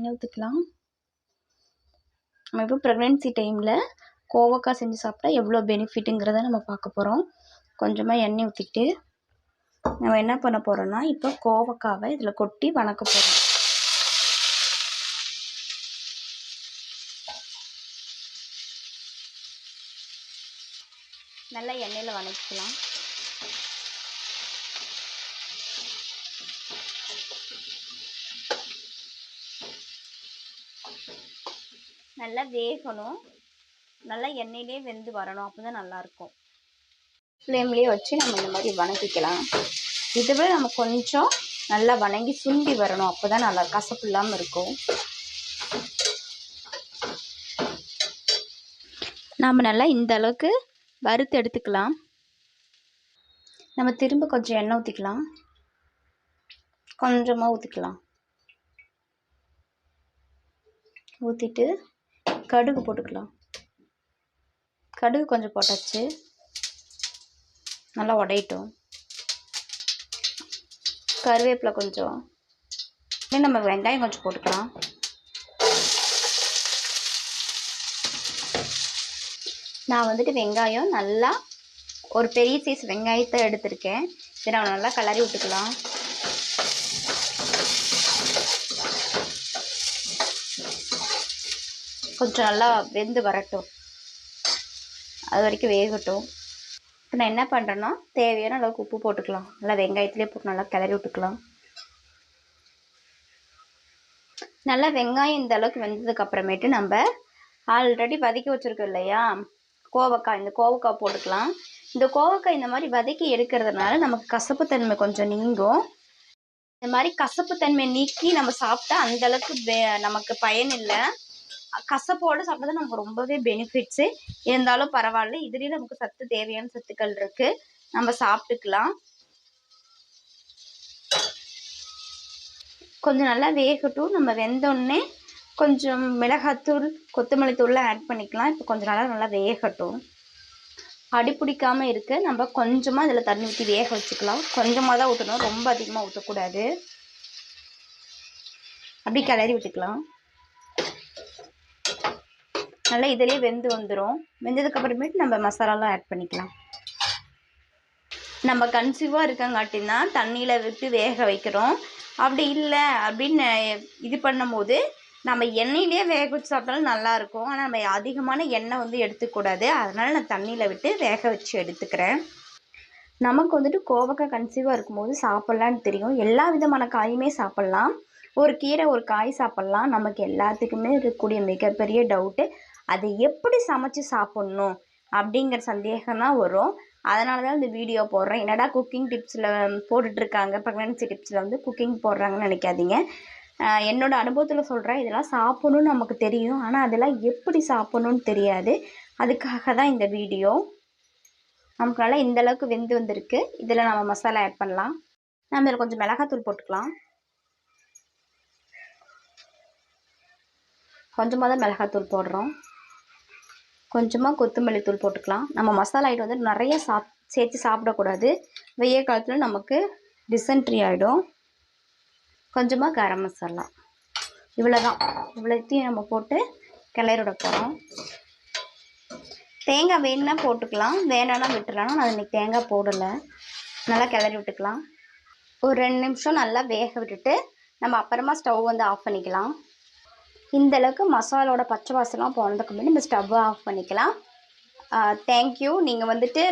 எண்ணெய் ஊற்றிக்கலாம். நம்ம இப்போ ப்ரெக்னென்சி டைமில் கோவக்காய் செஞ்சு சாப்பிட்டா எவ்வளோ பெனிஃபிட்டுங்கிறத நம்ம பார்க்க போகிறோம். கொஞ்சமாக எண்ணெய் ஊற்றிட்டு நம்ம என்ன பண்ண போகிறோன்னா, இப்போ கோவக்காவை இதில் கொட்டி வணக்க போகிறோம். நல்லா எண்ணெயில் வணக்கிக்கலாம். நல்லா வேகணும், நல்லா எண்ணெயிலே வெந்து வரணும், அப்போ தான் நல்லாயிருக்கும். ஃப்ளேம்லேயே வச்சு நம்ம இந்த மாதிரி வணக்கிக்கலாம். இதுவே நம்ம கொஞ்சம் நல்லா வணங்கி சுண்டி வரணும், அப்போ தான் நல்லா கசப்பு இல்லாமல் இருக்கும். நாம் நல்லா இந்த அளவுக்கு வறுத்து எடுத்துக்கலாம். நம்ம திரும்ப கொஞ்சம் எண்ணெய் ஊற்றிக்கலாம். கொஞ்சமாக ஊற்றிக்கலாம். ஊற்றிட்டு கடுகு போட்டுக்கலாம். கடுகு கொஞ்சம் போட்டாச்சு, நல்லா உடையட்டும். கருவேப்பிலை கொஞ்சம், நம்ம வெங்காயம் கொஞ்சம் போட்டுக்கலாம். நான் வந்துட்டு வெங்காயம் நல்லா ஒரு பெரிய சைஸ் வெங்காயத்தை எடுத்திருக்கேன். இதை நம்ம நல்லா கிளறி விட்டுக்கலாம். கொஞ்சம் நல்லா வெந்து வரட்டும், அது வரைக்கும் வேகட்டும். இப்போ நான் என்ன பண்ணுறேன்னா, தேவையான அளவுக்கு உப்பு போட்டுக்கலாம். நல்லா வெங்காயத்துலேயே போட்டு நல்லா கிளறி விட்டுக்கலாம். நல்லா வெங்காயம் இந்த அளவுக்கு வெந்ததுக்கப்புறமேட்டு நம்ம ஆல்ரெடி வதக்கி வச்சுருக்கோம் இல்லையா கோவக்காய், இந்த கோவக்காய் போட்டுக்கலாம். இந்த கோவக்காய் இந்த மாதிரி வதக்கி எடுக்கிறதுனால நமக்கு கசப்புத்தன்மை கொஞ்சம் நீங்கும். இந்த மாதிரி கசப்புத்தன்மை நீக்கி நம்ம சாப்பிட்டா அந்தளவுக்கு நமக்கு பயன் இல்லை. கசப்போடு சாப்பிட்டா நமக்கு ரொம்பவே பெனிஃபிட்ஸு. இருந்தாலும் பரவாயில்ல, இதுலேயும் நமக்கு சத்து, தேவையான சத்துக்கள் இருக்குது, நம்ம சாப்பிட்டுக்கலாம். கொஞ்சம் நல்லா வேகட்டும். நம்ம வெந்தோடனே கொஞ்சம் மிளகாத்தூள், கொத்தமல்லி தூள்லாம் ஆட் பண்ணிக்கலாம். இப்போ கொஞ்சம் நல்லா வேகட்டும். அடி பிடிக்காமல் இருக்க நம்ம கொஞ்சமாக இதில் தண்ணி ஊற்றி வேக வச்சுக்கலாம். கொஞ்சமாக தான் ஊற்றணும், ரொம்ப அதிகமாக ஊற்றக்கூடாது. அப்படி கிளறி விட்டுக்கலாம். நல்லா இதிலேயே வெந்து வந்துடும். வெந்ததுக்கப்புறமேட்டு நம்ம மசாலாலாம் ஆட் பண்ணிக்கலாம். நம்ம கன்சீவாக இருக்கங்காட்டின்னா தண்ணியில் விட்டு வேக வைக்கிறோம். அப்படி இல்லை அப்படின்னு இது பண்ணும் போது நம்ம எண்ணெயிலே வேக வச்சு சாப்பிட்டாலும் நல்லாயிருக்கும். ஆனால் நம்ம அதிகமான எண்ணெய் வந்து எடுத்துக்கூடாது. அதனால் நான் தண்ணியில் விட்டு வேக வச்சு எடுத்துக்கிறேன். நமக்கு வந்துட்டு கோவக்காய் கன்சீவாக இருக்கும்போது சாப்பிட்லான்னு தெரியும். எல்லா விதமான காயுமே சாப்பிட்லாம். ஒரு கீரை, ஒரு காய் சாப்பிட்லாம். நமக்கு எல்லாத்துக்குமே இருக்கக்கூடிய மிகப்பெரிய டவுட்டு, அதை எப்படி சமைச்சு சாப்பிட்ணும் அப்படிங்கிற சந்தேகம் தான் வரும். அதனால தான் இந்த வீடியோ போடுறேன். என்னடா குக்கிங் டிப்ஸில் போட்டுட்ருக்காங்க, ப்ரெக்னென்சி டிப்ஸில் வந்து குக்கிங் போடுறாங்கன்னு நினைக்காதீங்க. என்னோடய அனுபவத்தில் சொல்கிறேன். இதெல்லாம் சாப்பிட்ணுன்னு நமக்கு தெரியும், ஆனால் அதெல்லாம் எப்படி சாப்பிட்ணுன்னு தெரியாது. அதுக்காக தான் இந்த வீடியோ. நமக்கு நல்லா இந்தளவுக்கு வெந்து வந்திருக்கு. இதில் நம்ம மசாலா ஆட் பண்ணலாம். நம்ம இதில் கொஞ்சம் மிளகாத்தூள் போட்டுக்கலாம். கொஞ்சமாக தான் மிளகாத்தூள் போடுறோம். கொஞ்சமாக கொத்தமல்லி தூள் போட்டுக்கலாம். நம்ம மசாலா ஐட்டம் வந்து நிறைய சேர்த்து சாப்பிடக்கூடாது. வெய்ய காலத்தில் நமக்கு டிசென்ட்ரி ஆகிடும். கொஞ்சமாக கரம் மசாலா, இவ்வளோதான். இவ்வளோத்தையும் நம்ம போட்டு கிளறி விட போகிறோம். தேங்காய் வேணுன்னா போட்டுக்கலாம், வேணான்னா விட்டுறலாம். நான் இன்றைக்கி தேங்காய் போடலை. நல்லா கிளறி விட்டுக்கலாம். ஒரு 2 நிமிஷம் நல்லா வேக விட்டுட்டு நம்ம அப்புறமா ஸ்டவ் வந்து ஆஃப் பண்ணிக்கலாம். இந்தளவுக்கு மசாலோட பச்சை வாசலாம் போனதுக்கு முன்னாடி நம்ம ஸ்டவ்வை ஆஃப் பண்ணிக்கலாம். தேங்க்யூ. நீங்கள் வந்துட்டு